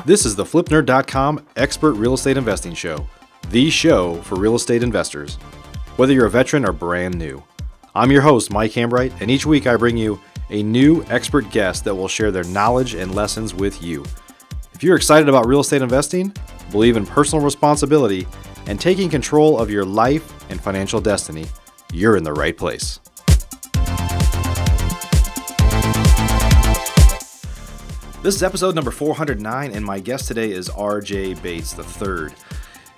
This is the FlipNerdcom Expert Real Estate Investing Show, the show for real estate investors, whether you're a veteran or brand new. I'm your host, Mike Hambright, and each week I bring you a new expert guest that will share their knowledge and lessons with you. If you're excited about real estate investing, believe in personal responsibility, and taking control of your life and financial destiny, you're in the right place. This is episode number 409, and my guest today is RJ Bates III.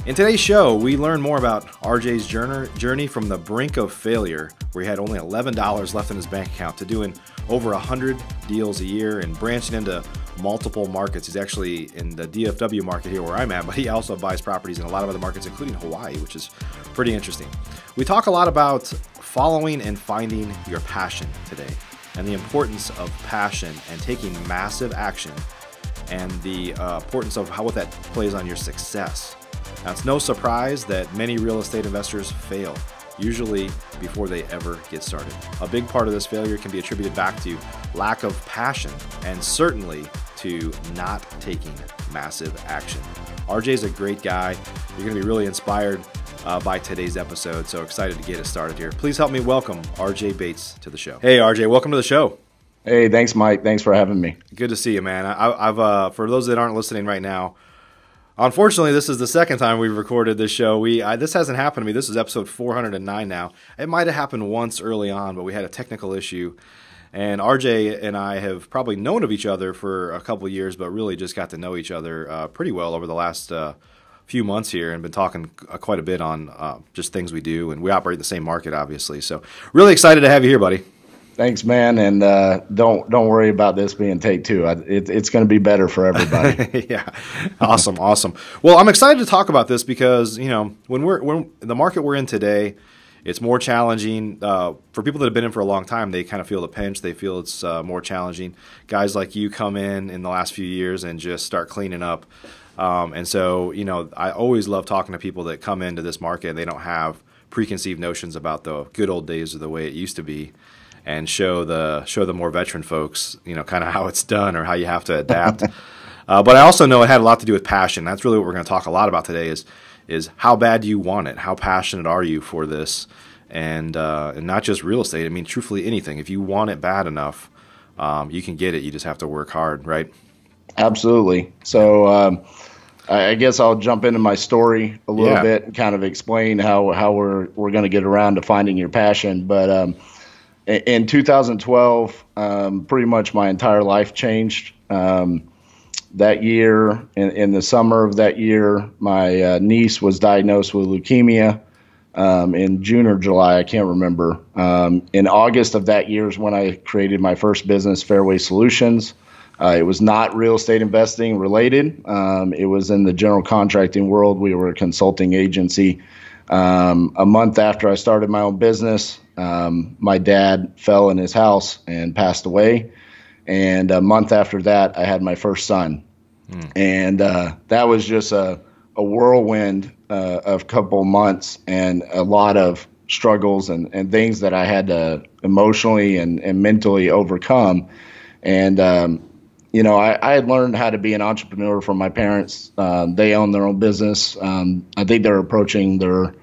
In today's show, we learn more about RJ's journey from the brink of failure, where he had only $11 left in his bank account, to doing over 100 deals a year and branching into multiple markets. He's actually in the DFW market here where I'm at, but he also buys properties in a lot of other markets, including Hawaii, which is pretty interesting. We talk a lot about following and finding your passion today, and the importance of passion and taking massive action, and the importance of what that plays on your success. Now, it's no surprise that many real estate investors fail, usually before they ever get started. A big part of this failure can be attributed back to lack of passion, and certainly to not taking massive action. RJ's a great guy. You're going to be really inspired by today's episode, so excited to get it started here. Please help me welcome RJ Bates to the show. Hey, RJ, welcome to the show. Hey, thanks, Mike. Thanks for having me. Good to see you, man. I've for those that aren't listening right now, unfortunately, this is the second time we've recorded this show. This hasn't happened to me. This is episode 409 now. It might have happened once early on, but we had a technical issue. And RJ and I have probably known of each other for a couple of years, but really just got to know each other pretty well over the last few months here, and been talking quite a bit on just things we do. And we operate in the same market, obviously. So really excited to have you here, buddy. Thanks, man, and don't worry about this being take two. It's going to be better for everybody. Yeah, awesome. Well, I'm excited to talk about this because when the market we're in today, it's more challenging for people that have been in for a long time. They kind of feel the pinch. They feel it's more challenging. Guys like you come in the last few years and just start cleaning up. And so, I always love talking to people that come into this market and they don't have preconceived notions about the good old days of the way it used to be, and show the more veteran folks, kind of how it's done or how you have to adapt. But I also know it had a lot to do with passion. That's really what we're going to talk a lot about today is how bad do you want it? How passionate are you for this? And not just real estate. I mean, truthfully, anything. If you want it bad enough, you can get it. You just have to work hard, right? Absolutely. So I guess I'll jump into my story a little bit and kind of explain how we're going to get around to finding your passion. But in 2012, pretty much my entire life changed. That year, in the summer of that year, my niece was diagnosed with leukemia in June or July. I can't remember. In August of that year is when I created my first business, Fairway Solutions. It was not real estate investing related. It was in the general contracting world. We were a consulting agency. A month after I started my own business, my dad fell in his house and passed away. And a month after that, I had my first son. And that was just a whirlwind of a couple months and a lot of struggles and things that I had to emotionally and mentally overcome. And I had learned how to be an entrepreneur from my parents. They own their own business. I think they're approaching their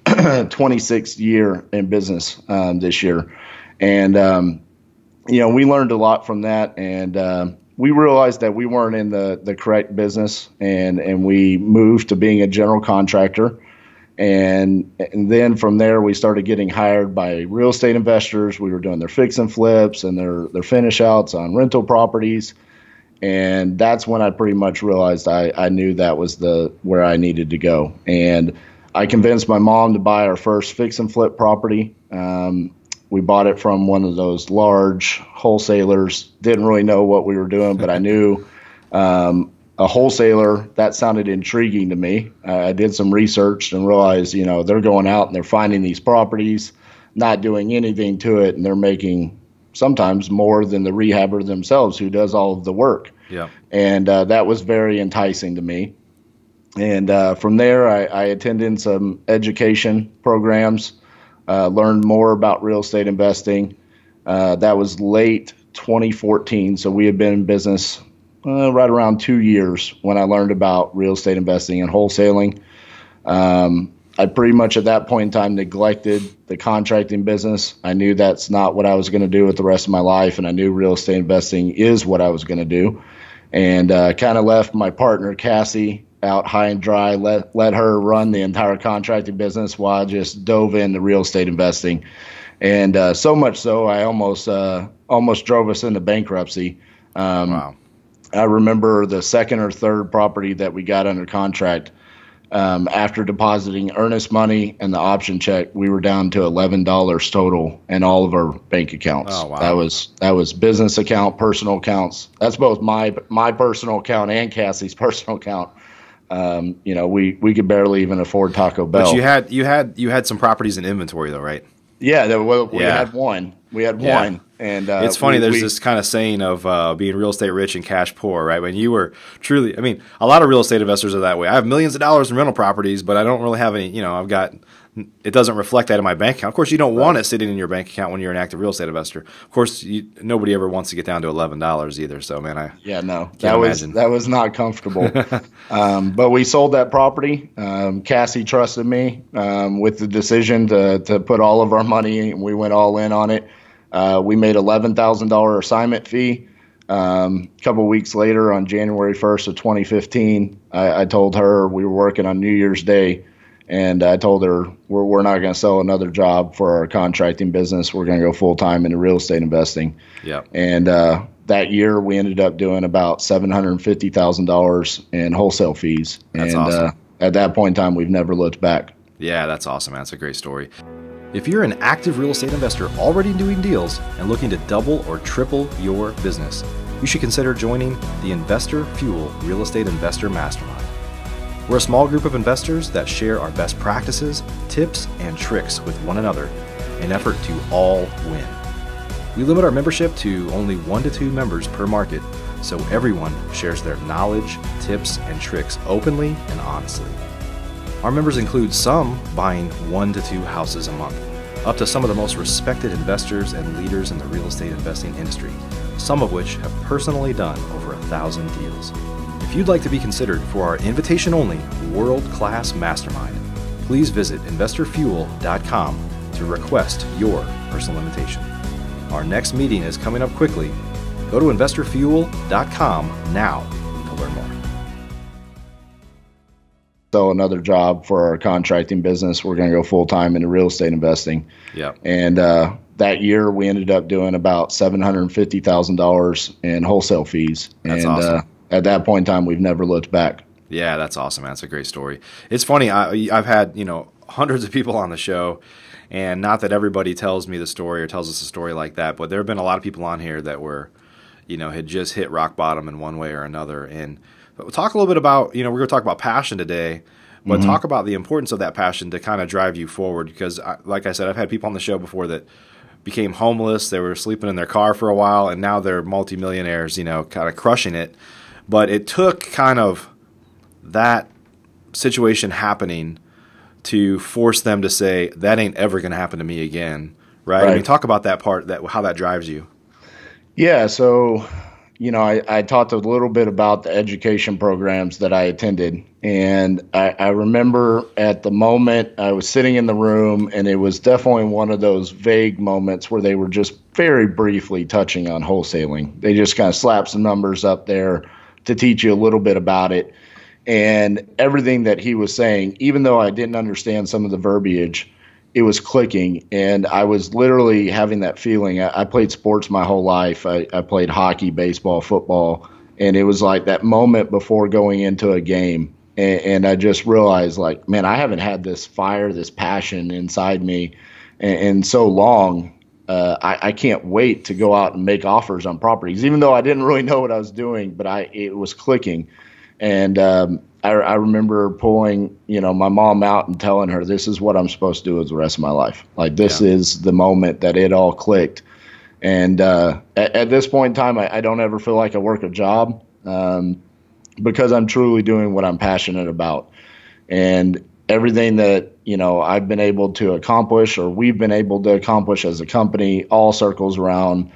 26th year in business this year. And, we learned a lot from that. And we realized that we weren't in the correct business. And we moved to being a general contractor. And then from there, we started getting hired by real estate investors. We were doing their fix and flips and their finish outs on rental properties. And that's when I pretty much realized I knew that was where I needed to go. And I convinced my mom to buy our first fix and flip property. We bought it from one of those large wholesalers. Didn't really know what we were doing, but I knew a wholesaler, that sounded intriguing to me. I did some research and realized, they're going out and they're finding these properties, not doing anything to it, and they're making sometimes more than the rehabber themselves who does all of the work. Yeah. And that was very enticing to me. And from there, I attended some education programs, learned more about real estate investing. That was late 2014, so we had been in business right around 2 years when I learned about real estate investing and wholesaling. I pretty much at that point in time neglected the contracting business. I knew that's not what I was going to do with the rest of my life, and I knew real estate investing is what I was going to do. And kind of left my partner, Cassie, out high and dry, let her run the entire contracting business while I just dove into real estate investing. And so much so, I almost drove us into bankruptcy. Wow. I remember the second or third property that we got under contract. After depositing earnest money and the option check, we were down to $11 total in all of our bank accounts. Oh, wow. That was business account, personal accounts. That's both my personal account and Cassie's personal account. We could barely even afford Taco Bell. But you had some properties in inventory though, right? Yeah, we had one. We had one. And it's funny. There's this kind of saying of being real estate rich and cash poor, right? When you were truly, I mean, a lot of real estate investors are that way. I have millions of dollars in rental properties, but I don't really have any. It doesn't reflect that in my bank account. Of course, you don't want it sitting in your bank account when you're an active real estate investor. Of course, nobody ever wants to get down to $11 either. So, man, that was not comfortable. But we sold that property. Cassie trusted me with the decision to put all of our money, and we went all in on it. We made $11,000 assignment fee. A couple of weeks later, on January 1st of 2015, I told her we were working on New Year's Day, and I told her we're not going to sell another job for our contracting business. We're going to go full time into real estate investing. Yeah. And that year, we ended up doing about $750,000 in wholesale fees. That's awesome. At that point in time, we've never looked back. Yeah, that's awesome, man. That's a great story. If you're an active real estate investor already doing deals and looking to double or triple your business, you should consider joining the Investor Fuel Real Estate Investor Mastermind. We're a small group of investors that share our best practices, tips, and tricks with one another in an effort to all win. We limit our membership to only 1 to 2 members per market, so everyone shares their knowledge, tips, and tricks openly and honestly. Our members include some buying 1 to 2 houses a month, up to some of the most respected investors and leaders in the real estate investing industry, some of which have personally done over 1,000 deals. If you'd like to be considered for our invitation-only world-class mastermind, please visit investorfuel.com to request your personal invitation. Our next meeting is coming up quickly. Go to investorfuel.com now to learn more. Sell another job for our contracting business. We're going to go full time into real estate investing. Yeah. And that year we ended up doing about $750,000 in wholesale fees. That's and awesome. At that point in time, we've never looked back. Yeah, that's awesome, man. That's a great story. It's funny. I've had hundreds of people on the show, and not that everybody tells me the story or tells us a story like that, but there have been a lot of people on here that were, had just hit rock bottom in one way or another. And we'll talk a little bit about, we're going to talk about passion today, but talk about the importance of that passion to kind of drive you forward. Because, like I said, I've had people on the show before that became homeless. They were sleeping in their car for a while, and now they're multimillionaires, kind of crushing it. But it took kind of that situation happening to force them to say, that ain't ever going to happen to me again, right? I mean, talk about that part, how that drives you. Yeah, so, I talked a little bit about the education programs that I attended. And I remember at the moment I was sitting in the room, and it was definitely one of those vague moments where they were just very briefly touching on wholesaling. They just kind of slapped some numbers up there to teach you a little bit about it. And everything that he was saying, even though I didn't understand some of the verbiage, it was clicking. And I was literally having that feeling. I played sports my whole life. I played hockey, baseball, football. And it was like that moment before going into a game. And I just realized, like, man, I haven't had this fire, this passion inside me in so long. I can't wait to go out and make offers on properties, even though I didn't really know what I was doing, but it was clicking. And I remember pulling, my mom out and telling her, this is what I'm supposed to do with the rest of my life. Like, this is the moment that it all clicked. And at this point in time, I don't ever feel like I work a job because I'm truly doing what I'm passionate about. And everything that, I've been able to accomplish, or we've been able to accomplish as a company, all circles around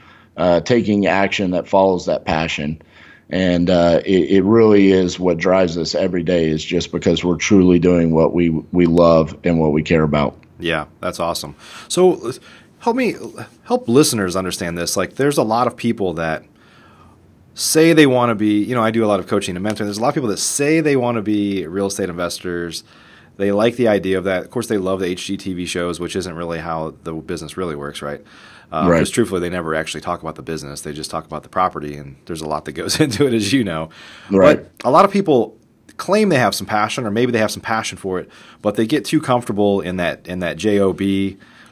taking action that follows that passion. And it really is what drives us every day, is just because we're truly doing what we love and what we care about. Yeah, that's awesome. So help listeners understand this. Like, there's a lot of people that say they want to be, I do a lot of coaching and mentoring. There's a lot of people that say they want to be real estate investors. They like the idea of that. Of course, they love the HGTV shows, which isn't really how the business really works, right? Because truthfully, they never actually talk about the business. They just talk about the property, and there's a lot that goes into it, as you know. Right. But a lot of people claim they have some passion, or maybe they have some passion for it, but they get too comfortable in that job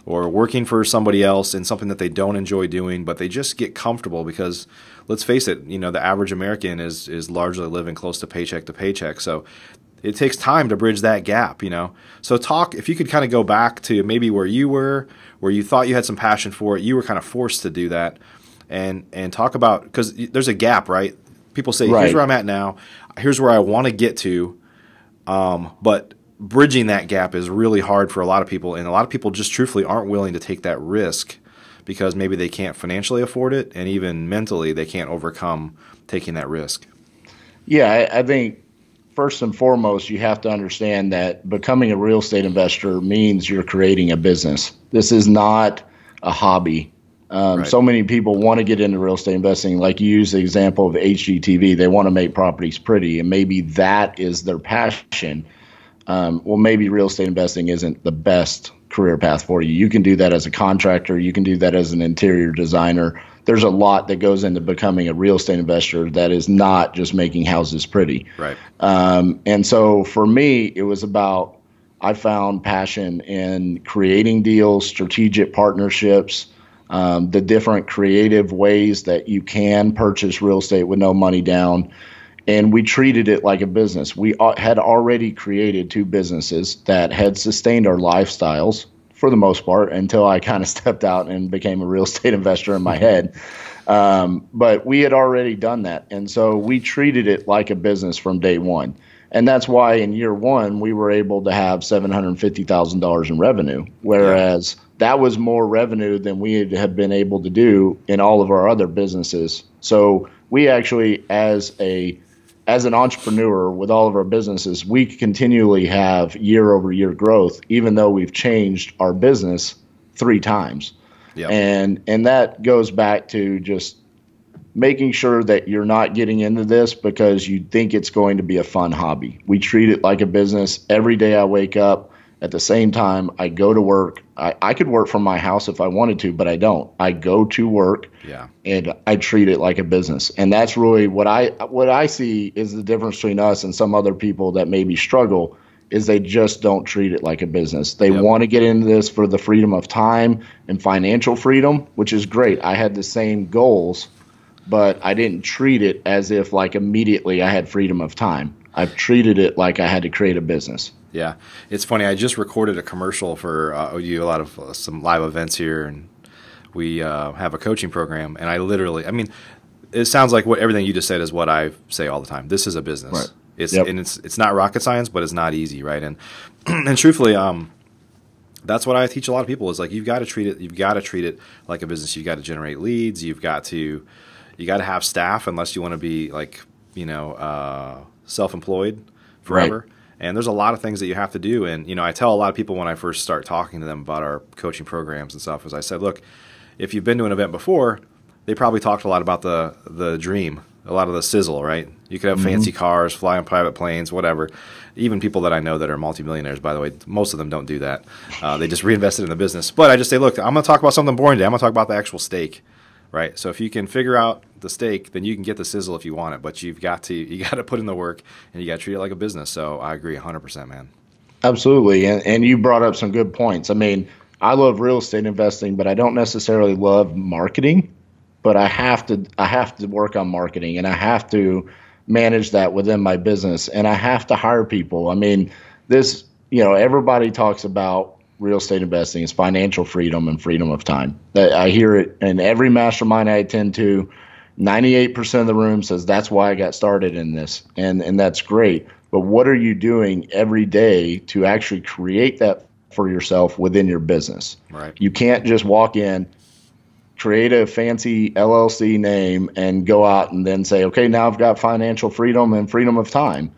or working for somebody else in something that they don't enjoy doing, but they just get comfortable because, let's face it, the average American is largely living close to paycheck. So it takes time to bridge that gap, So if you could kind of go back to maybe where you were, where you thought you had some passion for it, you were kind of forced to do that, and talk about, because there's a gap, right? People say, here's where I'm at now, here's where I want to get to, but bridging that gap is really hard for a lot of people, and a lot of people just truthfully aren't willing to take that risk because maybe they can't financially afford it, and even mentally they can't overcome taking that risk. Yeah, I think first and foremost, you have to understand that becoming a real estate investor means you're creating a business. This is not a hobby. So many people want to get into real estate investing. Like you use the example of HGTV, they want to make properties pretty, and maybe that is their passion. Well, maybe real estate investing isn't the best career path for you. You can do that as a contractor. You can do that as an interior designer. There's a lot that goes into becoming a real estate investor that is not just making houses pretty. Right. And so for me, it was about, I found passion in creating deals, strategic partnerships, the different creative ways that you can purchase real estate with no money down. And we treated it like a business. We had already created 2 businesses that had sustained our lifestyles for the most part until I kind of stepped out and became a real estate investor in my head. But we had already done that. And so we treated it like a business from day one. And that's why in year 1, we were able to have $750,000 in revenue, whereas that was more revenue than we had been able to do in all of our other businesses. So we actually, as an entrepreneur with all of our businesses, we continually have year-over-year growth, even though we've changed our business 3 times. Yep. And that goes back to just making sure that you're not getting into this because you think it's going to be a fun hobby. We treat it like a business. Every day I wake up. At the same time, I go to work. I could work from my house if I wanted to, but I don't. I go to work, and I treat it like a business. And that's really what I see is the difference between us and some other people that maybe struggle, is they just don't treat it like a business. They want to get into this for the freedom of time and financial freedom, which is great. I had the same goals, but I didn't treat it as if like immediately I had freedom of time. I've treated it like I had to create a business. Yeah, it's funny. I just recorded a commercial for OU, a lot of some live events here, and we have a coaching program. And it sounds like everything you just said is what I say all the time. This is a business. Right. It's not rocket science, but it's not easy, right? And and truthfully, that's what I teach a lot of people is like you've got to treat it like a business. You've got to generate leads. You got to have staff unless you want to be like self-employed forever. Right. And there's a lot of things that you have to do. And, I tell a lot of people when I first start talking to them about our coaching programs and stuff, as I said, look, if you've been to an event before, they probably talked a lot about the dream, a lot of the sizzle, right? You could have fancy cars, fly on private planes, whatever. Even people that I know that are multimillionaires, by the way, most of them don't do that. They just reinvested in the business. But I just say, look, I'm going to talk about something boring today. I'm going to talk about the actual steak, right? So if you can figure out the steak, then you can get the sizzle if you want it. But you got to put in the work, and you got to treat it like a business. So I agree 100%, man. Absolutely. And you brought up some good points. I mean, I love real estate investing, but I don't necessarily love marketing. But I have to work on marketing, and I have to manage that within my business, and I have to hire people. I mean, everybody talks about real estate investing is financial freedom and freedom of time. I hear it in every mastermind I attend to. 98% of the room says that's why I got started in this, and that's great. But what are you doing every day to actually create that for yourself within your business? Right. You can't just walk in, create a fancy LLC name and go out and then say, okay, now I've got financial freedom and freedom of time.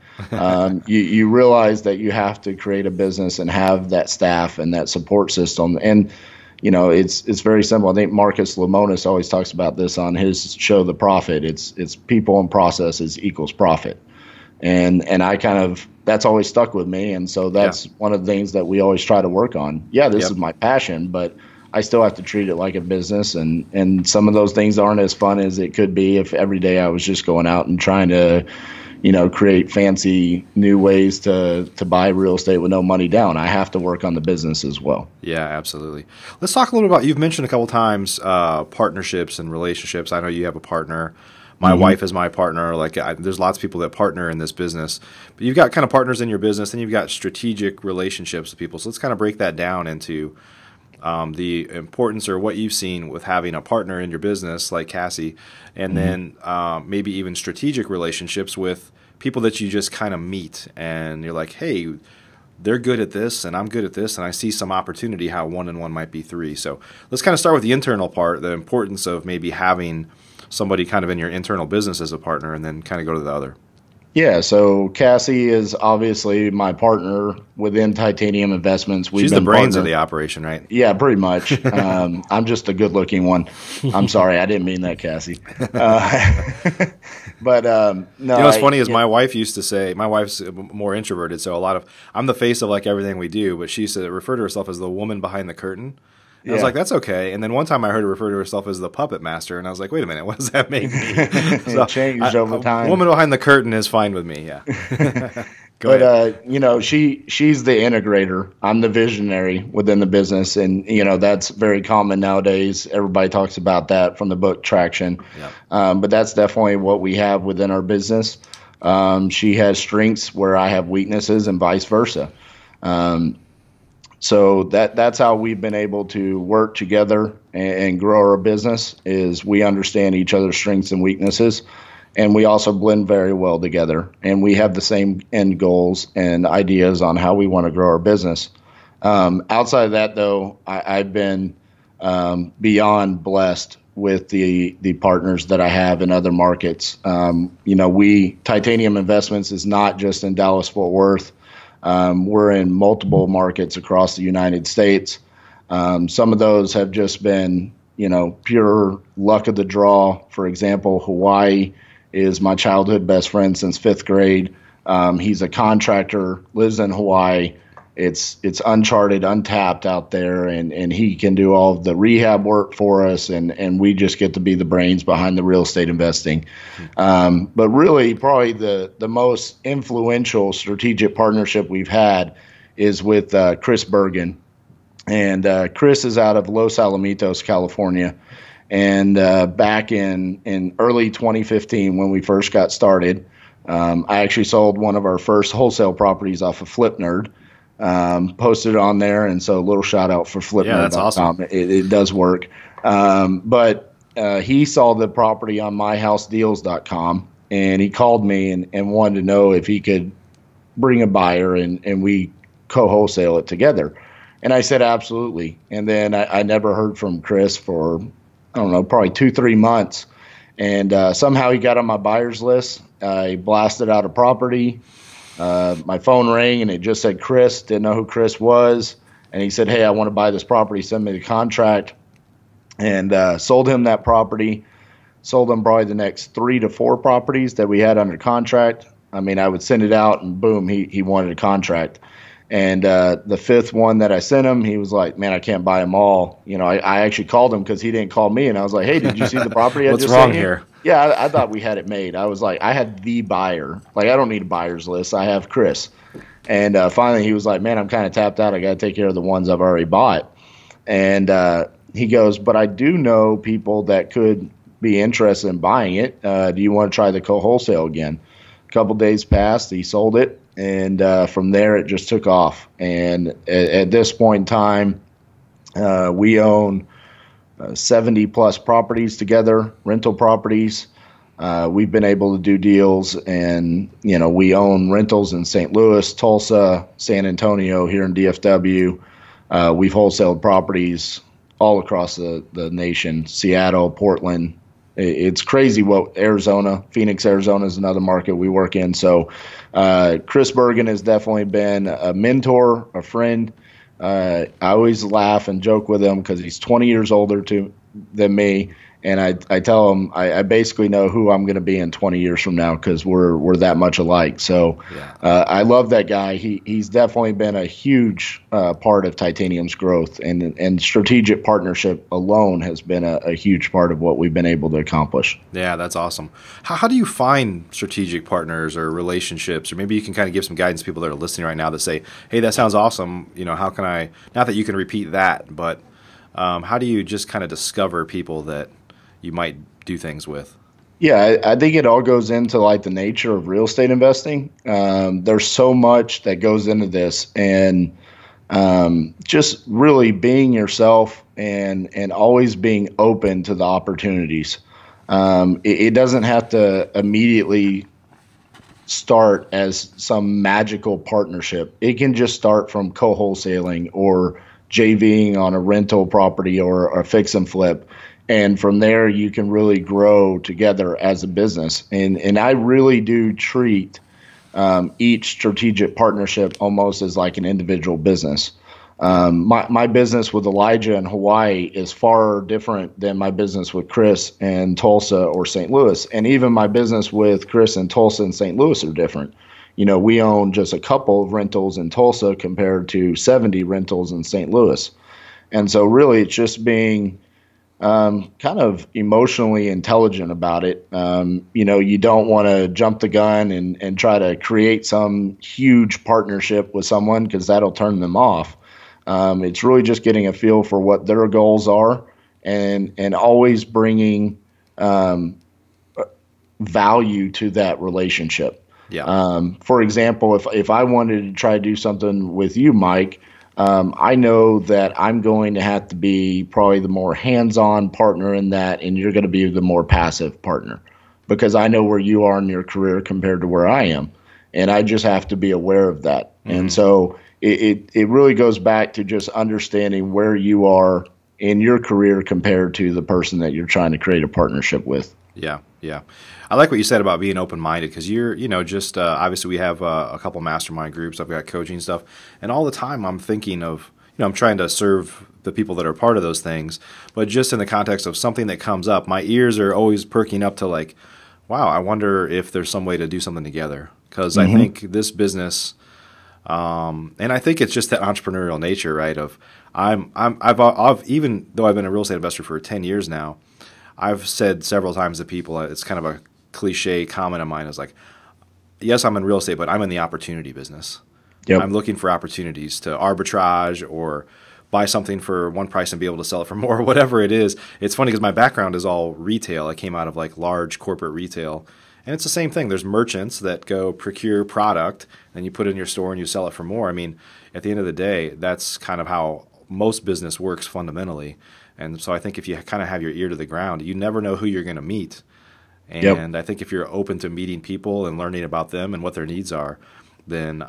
You realize that you have to create a business and have that staff and that support system. And, it's very simple. I think Marcus Lemonis always talks about this on his show, The Profit. It's people and processes equals profit. And that's always stuck with me. And so that's one of the things that we always try to work on. Yeah, this is my passion, but I still have to treat it like a business, and some of those things aren't as fun as it could be if every day I was just going out and trying to, create fancy new ways to buy real estate with no money down. I have to work on the business as well. Yeah, absolutely. Let's talk a little about, you've mentioned a couple times partnerships and relationships. I know you have a partner. My wife is my partner. There's lots of people that partner in this business, but you've got kind of partners in your business, and you've got strategic relationships with people. So let's kind of break that down into the importance or what you've seen with having a partner in your business like Cassie, and then maybe even strategic relationships with people that you just kind of meet and you're like, hey, they're good at this and I'm good at this, and I see some opportunity how 1 and 1 might be 3. So let's kind of start with the internal part, the importance of maybe having somebody kind of in your internal business as a partner, and then kind of go to the other. Yeah, so Cassie is obviously my partner within Titanium Investments. She's the brains of the operation, right? Yeah, pretty much. I'm just a good-looking one. I'm sorry, I didn't mean that, Cassie. But no. You know what's funny is my wife used to say, my wife's more introverted, so I'm the face of everything we do, but she used to refer to herself as the woman behind the curtain. And I was like, that's okay. And then one time I heard her refer to herself as the puppet master, and I was like, wait a minute, what does that make me? So changed over time. A woman behind the curtain is fine with me, yeah. She's the integrator. I'm the visionary within the business, and that's very common nowadays. Everybody talks about that from the book Traction. Yep. But that's definitely what we have within our business. She has strengths where I have weaknesses, and vice versa. So that's how we've been able to work together and grow our business, is we understand each other's strengths and weaknesses, and we also blend very well together. And we have the same end goals and ideas on how we want to grow our business. Outside of that, though, I've been beyond blessed with the partners that I have in other markets. Titanium Investments is not just in Dallas-Fort Worth. We're in multiple markets across the United States. Some of those have just been, pure luck of the draw. For example, Hawaii is my childhood best friend since 5th grade. He's a contractor, lives in Hawaii. It's uncharted, untapped out there, and he can do all of the rehab work for us, and we just get to be the brains behind the real estate investing. But really, probably the most influential strategic partnership we've had is with Chris Bergen. And Chris is out of Los Alamitos, California. And back in early 2015, when we first got started, I actually sold one of our first wholesale properties off of FlipNerd. Posted it on there, and so a little shout out for FlipNerd.com. Yeah, that's awesome. It does work. But he saw the property on myhousedeals.com, and he called me and wanted to know if he could bring a buyer and we co-wholesale it together. And I said, absolutely. And then I never heard from Chris for, I don't know, probably 2-3 months. And somehow he got on my buyer's list. He blasted out a property. My phone rang and it just said Chris. Didn't know who Chris was. And he said, hey, I want to buy this property. Send me the contract. And sold him that property. Sold him probably the next 3 to 4 properties that we had under contract. I mean, I would send it out and boom, he wanted a contract. And the 5th one that I sent him, he was like, man, I can't buy them all. I actually called him because he didn't call me. And I was like, hey, did you see the property I just sent you? What's wrong here? Yeah, I thought we had it made. I was like, I had the buyer. Like, I don't need a buyer's list. I have Chris. And finally he was like, man, I'm kind of tapped out. I got to take care of the ones I've already bought. And he goes, but I do know people that could be interested in buying it. Do you want to try the co-wholesale again? A couple days passed. He sold it. And from there, it just took off. And at this point in time, we own 70-plus properties together, rental properties. We've been able to do deals, and, we own rentals in St. Louis, Tulsa, San Antonio, here in DFW. We've wholesaled properties all across the nation, Seattle, Portland. It's crazy what Phoenix, Arizona is another market we work in. So Chris Bergen has definitely been a mentor, a friend. I always laugh and joke with him because he's 20 years older than me. And I tell him I basically know who I'm going to be in 20 years from now because we're that much alike. So I love that guy. He's definitely been a huge part of Titanium's growth, and strategic partnership alone has been a huge part of what we've been able to accomplish. Yeah, that's awesome. How do you find strategic partners or relationships? Or maybe you can kind of give some guidance to people that are listening right now that say, hey, that sounds awesome. How can I – not that you can repeat that, but how do you just kind of discover people that – you might do things with? Yeah, I think it all goes into like the nature of real estate investing. There's so much that goes into this, and just really being yourself and always being open to the opportunities. It doesn't have to immediately start as some magical partnership. It can just start from co-wholesaling or JVing on a rental property or a fix and flip. And from there, you can really grow together as a business. And I really do treat each strategic partnership almost as like an individual business. My business with Elijah in Hawaii is far different than my business with Chris in Tulsa or St. Louis. And even my business with Chris in Tulsa and St. Louis are different. We own just a couple of rentals in Tulsa compared to 70 rentals in St. Louis. And so really it's just being kind of emotionally intelligent about it. You don't want to jump the gun and try to create some huge partnership with someone because that'll turn them off. It's really just getting a feel for what their goals are and always bringing value to that relationship. Yeah. For example, if I wanted to try to do something with you, Mike, I know that I'm going to have to be probably the more hands-on partner in that, and you're going to be the more passive partner because I know where you are in your career compared to where I am, and I just have to be aware of that. Mm-hmm. And so it really goes back to just understanding where you are in your career compared to the person that you're trying to create a partnership with. Yeah, yeah. I like what you said about being open-minded because you're, just obviously we have a couple mastermind groups. I've got coaching stuff. And all the time I'm thinking of, I'm trying to serve the people that are part of those things. But just in the context of something that comes up, my ears are always perking up to like, wow, I wonder if there's some way to do something together. Because I think this business, and I think it's just that entrepreneurial nature, right? Of I've even though I've been a real estate investor for 10 years now, I've said several times to people, it's kind of a cliche comment of mine is like, yes, I'm in real estate, but I'm in the opportunity business. Yep. I'm looking for opportunities to arbitrage or buy something for one price and be able to sell it for more, whatever it is. It's funny because my background is all retail. I came out of like large corporate retail. And it's the same thing. There's merchants that go procure product and you put it in your store and you sell it for more. I mean, at the end of the day, that's kind of how most business works fundamentally. And so I think if you kind of have your ear to the ground, you never know who you're going to meet. And I think if you're open to meeting people and learning about them and what their needs are, then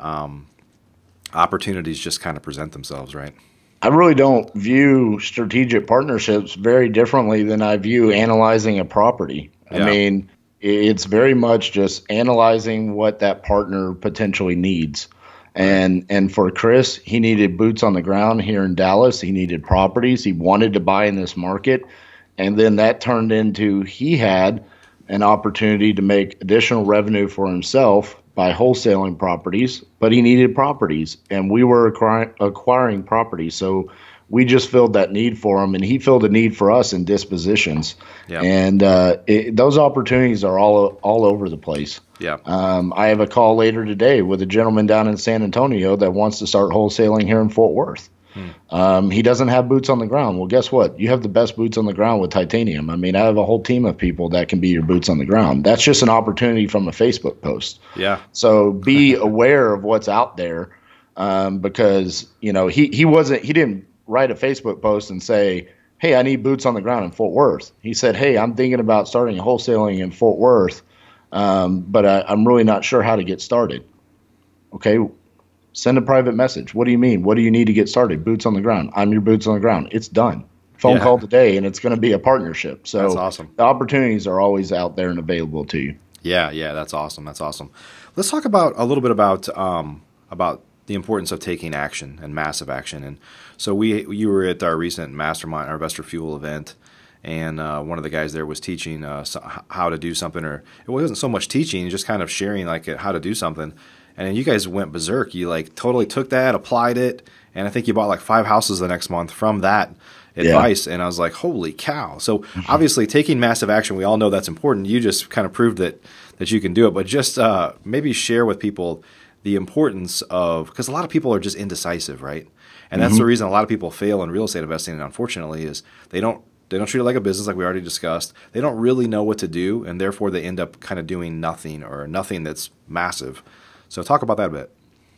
opportunities just kind of present themselves, right? I really don't view strategic partnerships very differently than I view analyzing a property. Yeah. I mean, it's very much just analyzing what that partner potentially needs. And for Chris, he needed boots on the ground here in Dallas. He needed properties. He wanted to buy in this market. And then that turned into he had an opportunity to make additional revenue for himself by wholesaling properties, but he needed properties. And we were acquiring properties. So we just filled that need for him, and he filled a need for us in dispositions. Yep. And those opportunities are all over the place. Yeah. I have a call later today with a gentleman down in San Antonio that wants to start wholesaling here in Fort Worth. He doesn't have boots on the ground. Well, guess what? You have the best boots on the ground with Titanium. I mean, I have a whole team of people that can be your boots on the ground. That's just an opportunity from a Facebook post. Yeah. So be aware of what's out there, because he didn't write a Facebook post and say, hey, I need boots on the ground in Fort Worth. He said, hey, I'm thinking about starting wholesaling in Fort Worth, but I'm really not sure how to get started. Okay, send a private message. What do you mean? What do you need to get started? Boots on the ground. I'm your boots on the ground. It's done. phone call today, and it's going to be a partnership. So that's awesome. The opportunities are always out there and available to you. Yeah, that's awesome. That's awesome. Let's talk about a little bit about the importance of taking action and massive action. And so you were at our recent Mastermind, our Investor Fuel event, and one of the guys there was teaching how to do something, or it wasn't so much teaching, just kind of sharing like how to do something. And then you guys went berserk. You like totally took that, applied it, and I think you bought like 5 houses the next month from that advice. And I was like, holy cow. So obviously taking massive action, we all know that's important. You just kind of proved that you can do it. But just maybe share with people the importance of, because a lot of people are just indecisive, right? And that's the reason a lot of people fail in real estate investing, unfortunately, is they don't treat it like a business, like we already discussed. They don't really know what to do, and therefore they end up kind of doing nothing, or nothing that's massive. So talk about that a bit.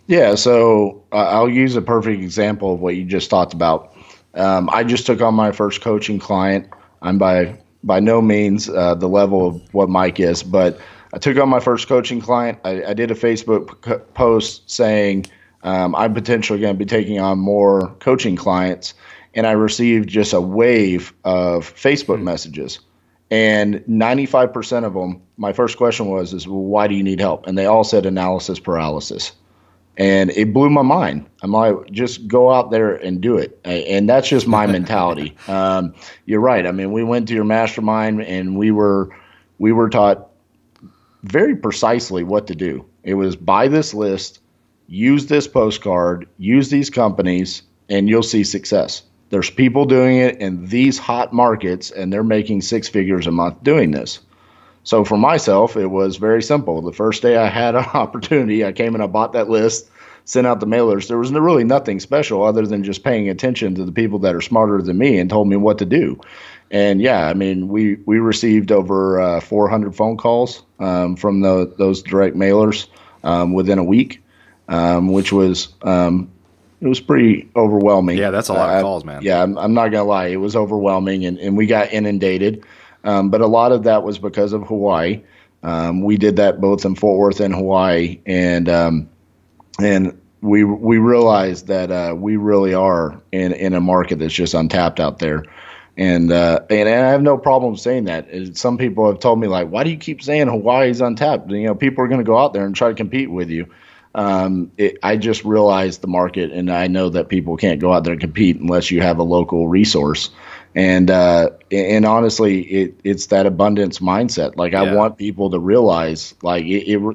Yeah, so I'll use a perfect example of what you just talked about. I just took on my first coaching client. I'm by no means the level of what Mike is, but I took on my first coaching client. I did a Facebook post saying I'm potentially going to be taking on more coaching clients, and I received just a wave of Facebook messages. And 95% of them, my first question was, well, why do you need help? And they all said analysis paralysis. And it blew my mind. I'm like, just go out there and do it. And that's just my mentality. You're right. I mean, we went to your mastermind, and we were taught very precisely what to do. It was buy this list, use this postcard, use these companies, and you'll see success. There's people doing it in these hot markets, and they're making 6 figures a month doing this. So for myself, it was very simple. The first day I had an opportunity, I came and I bought that list, sent out the mailers. There was really nothing special other than just paying attention to the people that are smarter than me and told me what to do. And yeah, I mean, we received over 400 phone calls from those direct mailers within a week, which was it was pretty overwhelming. Yeah, that's a lot of calls, man. Yeah, I'm not going to lie. It was overwhelming, and we got inundated. But a lot of that was because of Hawaii. We did that both in Fort Worth and Hawaii, and we realized that we really are in a market that's just untapped out there. And I have no problem saying that. Some people have told me, like, why do you keep saying Hawaii's untapped? You know, people are going to go out there and try to compete with you. I just realized the market, and I know that people can't go out there and compete unless you have a local resource. And honestly, it's that abundance mindset. Like, I want people to realize, like,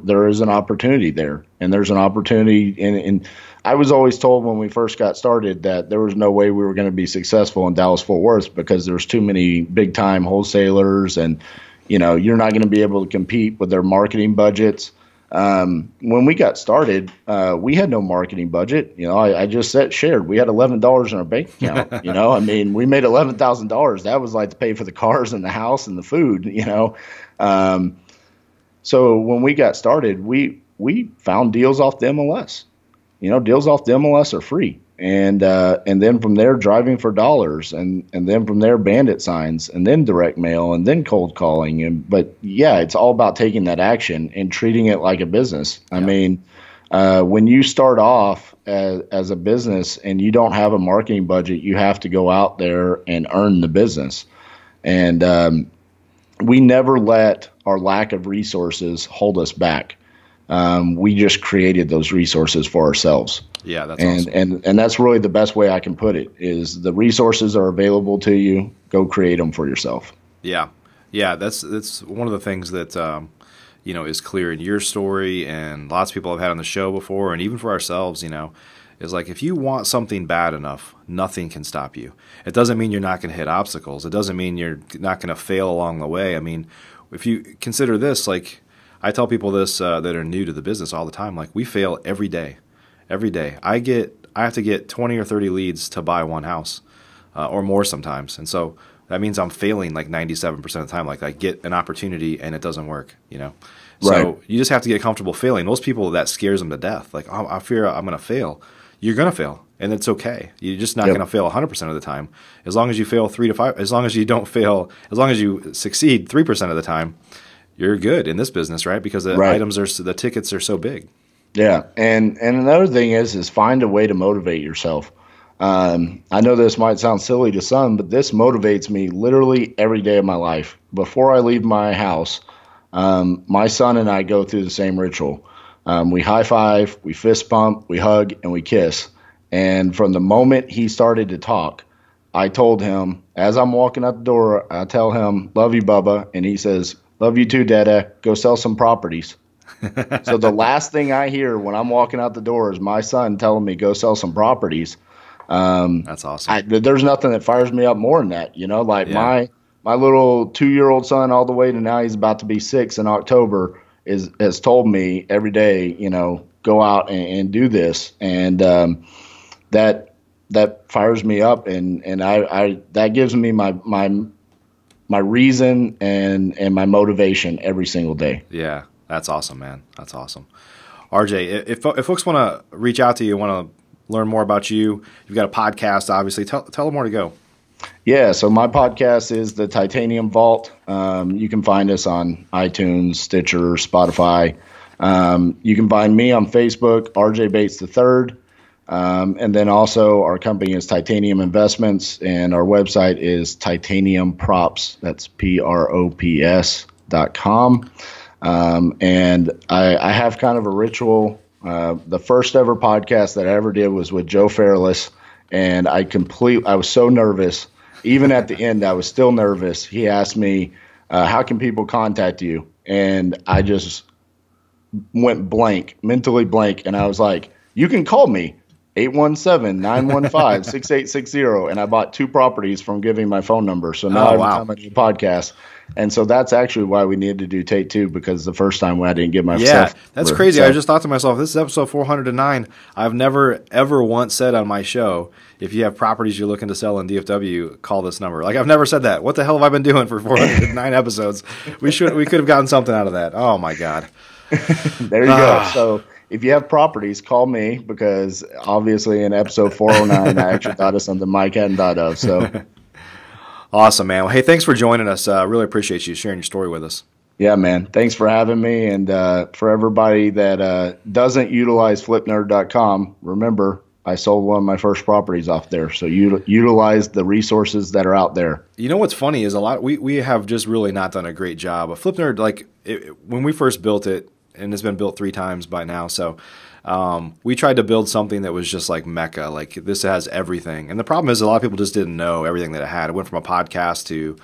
there is an opportunity there, and there's an opportunity. And I was always told when we first got started that there was no way we were going to be successful in Dallas-Fort Worth because there's too many big-time wholesalers, and you're not going to be able to compete with their marketing budgets. When we got started, we had no marketing budget. I just shared. We had $11 in our bank account. I mean, we made $11,000. That was like to pay for the cars and the house and the food. So when we got started, we found deals off the MLS. Deals off the MLS are free. And then from there, driving for dollars, and then from there, bandit signs, and then direct mail, and then cold calling. But yeah, it's all about taking that action and treating it like a business. Yeah. I mean, when you start off as a business and you don't have a marketing budget, you have to go out there and earn the business. And we never let our lack of resources hold us back. We just created those resources for ourselves. Yeah, that's awesome. And that's really the best way I can put it, is the resources are available to you. Go create them for yourself. Yeah. That's one of the things that is clear in your story, and lots of people have had on the show before, and even for ourselves, is like, if you want something bad enough, nothing can stop you. It doesn't mean you're not going to hit obstacles. It doesn't mean you're not going to fail along the way. I mean, if you consider this, like, I tell people this that are new to the business all the time, like, we fail every day. Every day. I have to get 20 or 30 leads to buy one house or more sometimes. And so that means I'm failing like 97% of the time. Like, I get an opportunity and it doesn't work, So right. You just have to get comfortable failing. Most people, that scares them to death. Like, oh, I fear I'm going to fail. You're going to fail, and it's okay. You're just not going to fail 100% of the time. As long as you fail 3 to 5, as long as you don't fail, as long as you succeed 3% of the time, you're good in this business, right? Because the tickets are so big. Yeah, and another thing is find a way to motivate yourself. I know this might sound silly to some, but this motivates me literally every day of my life. Before I leave my house, my son and I go through the same ritual. We high five, we fist bump, we hug, and we kiss. And from the moment he started to talk, I told him, as I'm walking out the door, I tell him, "Love you, Bubba." And he says, "Love you too, Dada. Go sell some properties." So the last thing I hear when I'm walking out the door is my son telling me, "Go sell some properties." That's awesome. There's nothing that fires me up more than that. Like my little 2-year-old son, all the way to now he's about to be 6 in October, has told me every day, go out and do this. And that fires me up, and I that gives me my reason and my motivation every single day. Yeah, that's awesome, man. That's awesome. RJ, if folks want to reach out to you, want to learn more about you, you've got a podcast, obviously. Tell them where to go. Yeah, so my podcast is the Titanium Vault. You can find us on iTunes, Stitcher, Spotify. You can find me on Facebook, RJ Bates III. And then also our company is Titanium Investments, and our website is Titanium Props. That's PROPS.com. And I have kind of a ritual. The first ever podcast that I ever did was with Joe Fairless, and I was so nervous. Even at the end, I was still nervous. He asked me, how can people contact you? And I just went blank, mentally blank. And I was like, you can call me, 817-915-6860. And I bought 2 properties from giving my phone number. So now every time I do a podcast. And so that's actually why we needed to do take 2, because the first time I didn't get my stuff. Yeah, that's crazy. I just thought to myself, this is episode 409. I've never, ever once said on my show, if you have properties you're looking to sell in DFW, call this number. Like, I've never said that. What the hell have I been doing for 409 episodes? We could have gotten something out of that. Oh, my God. There you go. So if you have properties, call me, because obviously in episode 409, I actually thought of something Mike hadn't thought of. So awesome, man. Well, hey, thanks for joining us. Really appreciate you sharing your story with us. Yeah, man. Thanks for having me. And for everybody that doesn't utilize FlipNerd.com, remember, I sold one of my first properties off there. So utilize the resources that are out there. You know what's funny is we have just really not done a great job. A FlipNerd, when we first built it, and it's been built 3 times by now, so we tried to build something that was just like Mecca. Like, this has everything. And the problem is a lot of people just didn't know everything that it had. It went from a podcast to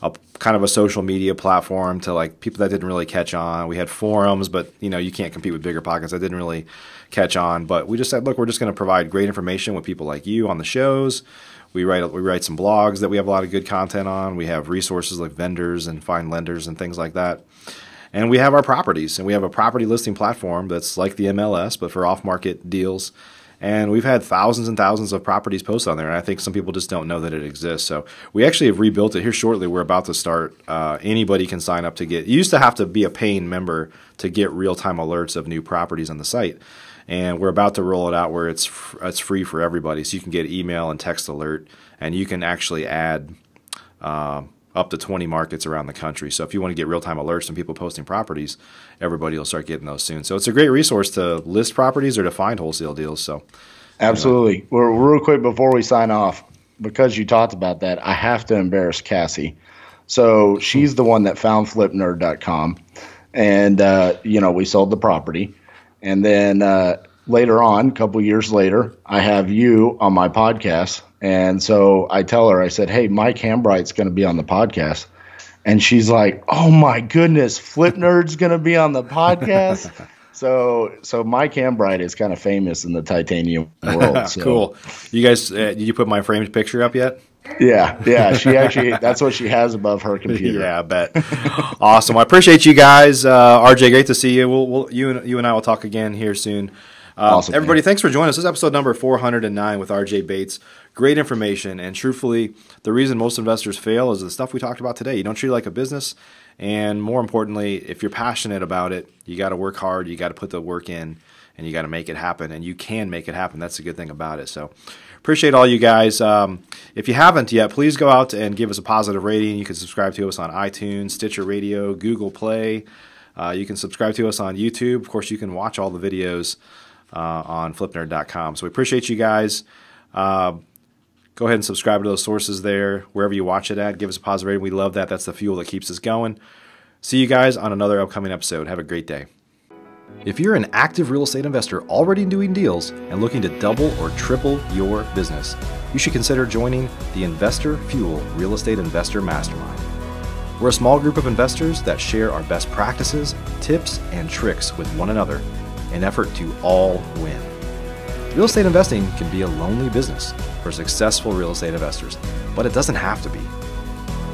a kind of a social media platform to like people that didn't really catch on. We had forums, but you can't compete with bigger podcasts that didn't really catch on. But we just said, look, we're just going to provide great information with people like you on the shows. We write some blogs that we have a lot of good content on. We have resources like vendors and find lenders and things like that. And we have our properties, and we have a property listing platform that's like the MLS, but for off-market deals. And we've had thousands and thousands of properties posted on there, and I think some people just don't know that it exists. So we actually have rebuilt it here shortly. We're about to start. Anybody can sign up to get. You used to have to be a paying member to get real-time alerts of new properties on the site, and we're about to roll it out where it's free for everybody. So you can get email and text alert, and you can actually add up to 20 markets around the country. So if you want to get real-time alerts from people posting properties, everybody will start getting those soon. So it's a great resource to list properties or to find wholesale deals. So absolutely. Well, real quick before we sign off, because you talked about that, I have to embarrass Cassie. So she's the one that found FlipNerd.com, and we sold the property. And then later on, a couple years later, I have you on my podcast. And so I tell her, I said, hey, Mike Hambright's going to be on the podcast. And she's like, oh, my goodness, FlipNerd's going to be on the podcast? So Mike Hambright is kind of famous in the titanium world. So. Cool. You guys, did you put my framed picture up yet? Yeah. She actually, that's what she has above her computer. Yeah, I bet. Awesome. I appreciate you guys. RJ, great to see you. You and I will talk again here soon. Awesome, everybody, thanks for joining us. This is episode number 409 with RJ Bates. Great information, and truthfully, the reason most investors fail is the stuff we talked about today. You don't treat it like a business, and more importantly, if you're passionate about it, you got to work hard, you got to put the work in, and you got to make it happen, and you can make it happen. That's the good thing about it. So appreciate all you guys. If you haven't yet, please go out and give us a positive rating. You can subscribe to us on iTunes, Stitcher Radio, Google Play. You can subscribe to us on YouTube. Of course, you can watch all the videos on FlipNerd.com. So we appreciate you guys. Go ahead and subscribe to those sources there, wherever you watch it at. Give us a positive rating. We love that. That's the fuel that keeps us going. See you guys on another upcoming episode. Have a great day. If you're an active real estate investor already doing deals and looking to double or triple your business, you should consider joining the Investor Fuel Real Estate Investor Mastermind. We're a small group of investors that share our best practices, tips, and tricks with one another in an effort to all win. Real estate investing can be a lonely business for successful real estate investors, but it doesn't have to be.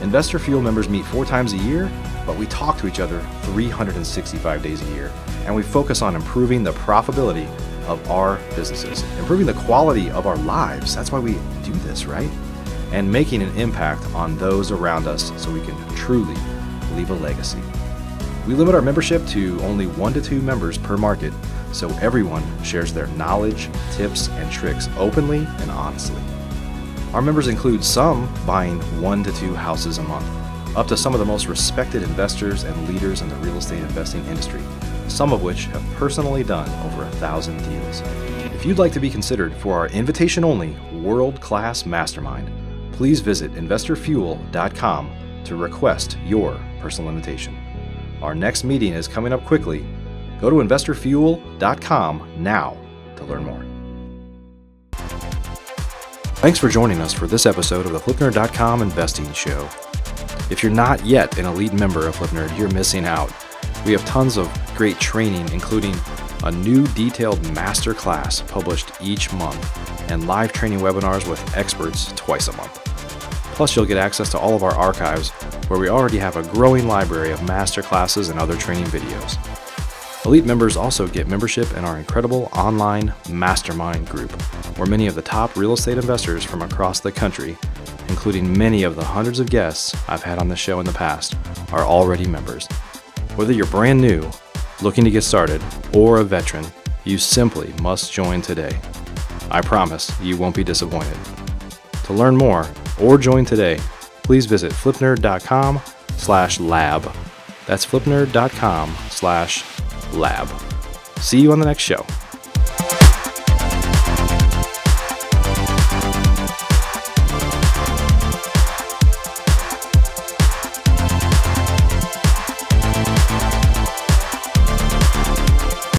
Investor Fuel members meet 4 times a year, but we talk to each other 365 days a year, and we focus on improving the profitability of our businesses, improving the quality of our lives. That's why we do this, right? And making an impact on those around us so we can truly leave a legacy. We limit our membership to only 1 to 2 members per market, so everyone shares their knowledge, tips, and tricks openly and honestly. Our members include some buying 1 to 2 houses a month, up to some of the most respected investors and leaders in the real estate investing industry, some of which have personally done over 1,000 deals. If you'd like to be considered for our invitation-only world-class mastermind, please visit investorfuel.com to request your personal invitation. Our next meeting is coming up quickly. Go to investorfuel.com now to learn more. Thanks for joining us for this episode of the FlipNerd.com Investing Show. If you're not yet an elite member of FlipNerd, you're missing out. We have tons of great training, including a new detailed master class published each month and live training webinars with experts twice a month. Plus, you'll get access to all of our archives, where we already have a growing library of master classes and other training videos. Elite members also get membership in our incredible online Mastermind group, where many of the top real estate investors from across the country, including many of the hundreds of guests I've had on the show in the past, are already members. Whether you're brand new, looking to get started, or a veteran, you simply must join today. I promise you won't be disappointed. To learn more or join today, please visit flipnerd.com/lab. That's flipnerd.com/lab. See you on the next show.